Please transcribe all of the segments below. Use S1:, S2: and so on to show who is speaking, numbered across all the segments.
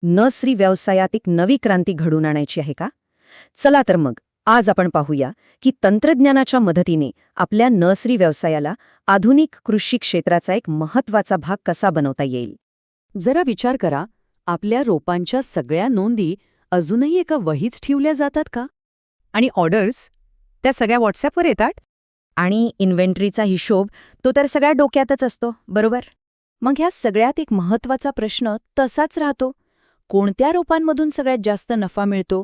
S1: Nursery व्यवसायात एक नवी क्रांती घडवून आणायची आहे का? चला तर मग आज आपण पाहूया की तंत्रज्ञानाच्या मदतीने आपल्या नर्सरी व्यवसायाला आधुनिक कृषी क्षेत्राचा एक महत्त्वाचा भाग कसा बनवता येईल.
S2: जरा विचार करा, आपल्या रोपांच्या सगळ्या नोंदी अजूनही एका वहीच ठेवल्या जातात का?
S3: आणि ऑर्डर्स त्या सगळ्या व्हॉट्सॲपवर येतात.
S1: आणि इन्व्हेंटरीचा हिशोब तो तर सगळ्या डोक्यातच असतो, बरोबर?
S2: मग ह्या सगळ्यात एक महत्त्वाचा प्रश्न तसाच राहतो. कोणत्या रोपांमधून सगळ्यात जास्त नफा मिळतो?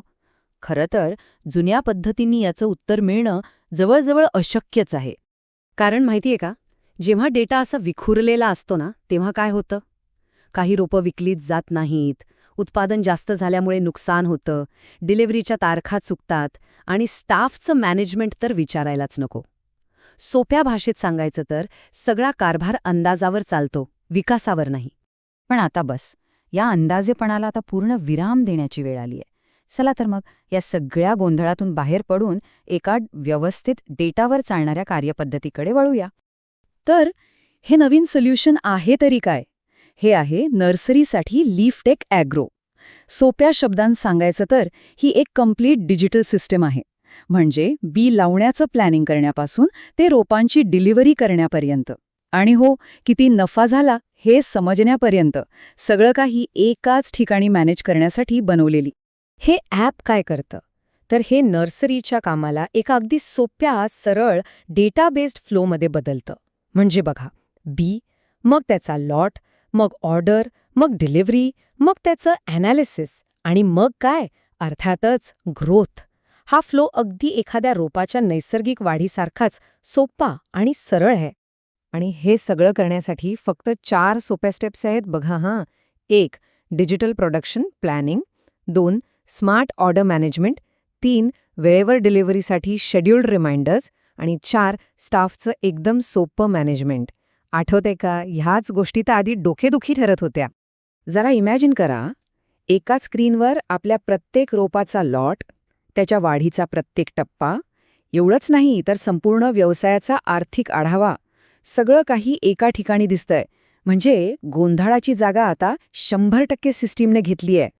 S2: खरं तर जुन्या पद्धतींनी याचं उत्तर मिळणं जवळजवळ अशक्यच आहे.
S1: कारण माहितीये का, जेव्हा डेटा असा विखुरलेला असतो ना, तेव्हा काय होतं? काही रोपं विकलीच जात नाहीत, उत्पादन जास्त झाल्यामुळे नुकसान होतं, डिलिव्हरीच्या तारखा चुकतात आणि स्टाफचं मॅनेजमेंट तर विचारायलाच नको. सोप्या भाषेत सांगायचं तर सगळा कारभार अंदाजावर चालतो, विकासावर नाही.
S3: पण आता बस, या अंदाजेपणाला आता पूर्ण विराम देण्याची वेळ आली आहे. चला तर मग या सगळ्या गोंधळातून बाहेर पडून एका व्यवस्थित डेटावर चालणाऱ्या कार्यपद्धतीकडे वळूया.
S2: तर हे नवीन सोल्युशन आहे तरी काय? हे आहे नर्सरीसाठी लीफटेक ॲग्रो. सोप्या शब्दांत सांगायचं तर ही एक कम्प्लीट डिजिटल सिस्टम आहे. म्हणजे बी लावण्याचं प्लॅनिंग करण्यापासून ते रोपांची डिलिव्हरी करण्यापर्यंत आणि हो, किती नफा झाला हे समजण्यापर्यंत सगळं काही एकाच ठिकाणी मॅनेज करण्यासाठी बनवलेली.
S1: हे ॲप काय करतं? तर हे नर्सरीच्या कामाला एका अगदी सोप्या, सरळ डेटा बेस्ड फ्लोमध्ये बदलतं. म्हणजे बघा, बी, मग त्याचा लॉट, मग ऑर्डर, मग डिलिव्हरी, मग त्याचं ॲनालिसिस आणि मग काय? अर्थातच ग्रोथ. हा फ्लो अगदी एखाद्या रोपाच्या नैसर्गिक वाढीसारखाच सोपा आणि सरळ आहे. आणि हे सगळं करण्यासाठी फक्त 4 सोप्या स्टेप्स आहेत बघा हां. 1. Digital production planning. 2. Smart order management. 3. वेळेवर डिलिव्हरीसाठी शेड्यूल्ड रिमाइंडर्स. आणि 4. स्टाफचं एकदम सोपं मॅनेजमेंट. आठवतंय का? ह्याच गोष्टी तर आधी डोकेदुखी ठरत होत्या. जरा इमॅजिन करा, एकाच स्क्रीनवर आपल्या प्रत्येक रोपाचा लॉट, त्याच्या वाढीचा प्रत्येक टप्पा, एवढंच नाही तर संपूर्ण व्यवसायाचा आर्थिक आढावा, सगळं काही एका ठिकाणी दिसतंय. म्हणजे गोंधळाची जागा आता 100% सिस्टीमने घेतली आहे.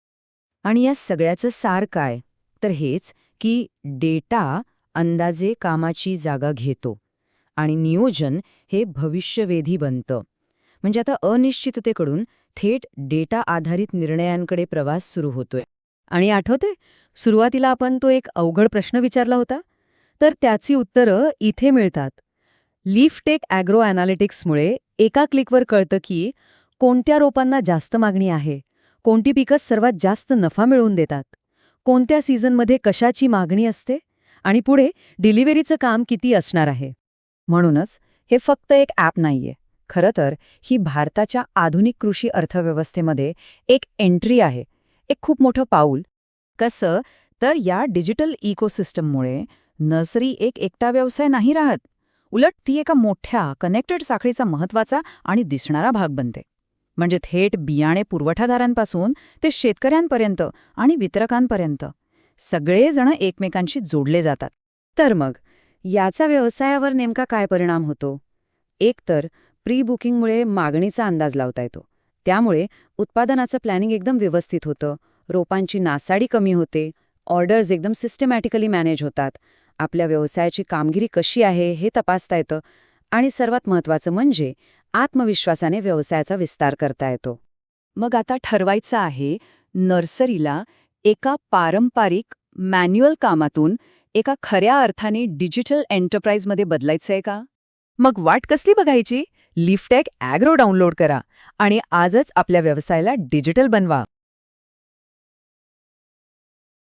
S2: आणि या सगळ्याचं सार काय? तर हेच की डेटा अंदाजे कामाची जागा घेतो आणि नियोजन हे भविष्यवेधी बनतं. म्हणजे आता अनिश्चिततेकडून थेट डेटा आधारित निर्णयांकडे प्रवास सुरू होतोय.
S1: आणि आठवते, सुरुवातीला आपण तो एक अवघड प्रश्न विचारला होता, तर त्याची उत्तरं इथे मिळतात. लीफटेक ॲग्रो ॲनालिटिक्समुळे एका क्लिकवर कळतं की कोणत्या रोपांना जास्त मागणी आहे, कोणती पिकं सर्वात जास्त नफा मिळवून देतात, कोणत्या सीझनमध्ये कशाची मागणी असते आणि पुढे डिलिव्हरीचं काम किती असणार आहे.
S2: म्हणूनच हे फक्त एक ॲप नाहीये. खरं तर ही भारताच्या आधुनिक कृषी अर्थव्यवस्थेमध्ये एक एंट्री आहे, एक खूप मोठं पाऊल. कसं तर या डिजिटल इकोसिस्टममुळे नर्सरी एक एकटा व्यवसाय नाही राहत, उलट ती एका मोठ्या कनेक्टेड साखळीचा महत्त्वाचा आणि दिसणारा भाग बनते. म्हणजे थेट बियाणे पुरवठादारांपासून ते शेतकऱ्यांपर्यंत आणि वितरकांपर्यंत सगळेजण एकमेकांशी जोडले जातात.
S1: तर मग याचा व्यवसायावर नेमका काय परिणाम होतो? एक तर प्री बुकिंगमुळे मागणीचा अंदाज लावता येतो. त्यामुळे उत्पादनाचं प्लॅनिंग एकदम व्यवस्थित होतं, रोपांची नासाडी कमी होते, ऑर्डर्स एकदम सिस्टमॅटिकली मॅनेज होतात, आपल्या व्यवसायाची कामगिरी कशी आहे हे तपासता येतं आणि सर्वात महत्त्वाचं म्हणजे आत्मविश्वासाने व्यवसायाचा विस्तार करता येतो.
S2: मग आता ठरवायचं आहे नर्सरीला एका पारंपरिक मॅन्युअल कामातून एका खऱ्या अर्थाने डिजिटल एंटरप्राइजमध्ये बदलायचंय का?
S3: मग वाट कसली बघायची? लीफटेक ॲग्रो डाउनलोड करा आणि आजच आपल्या व्यवसायाला डिजिटल बनवा.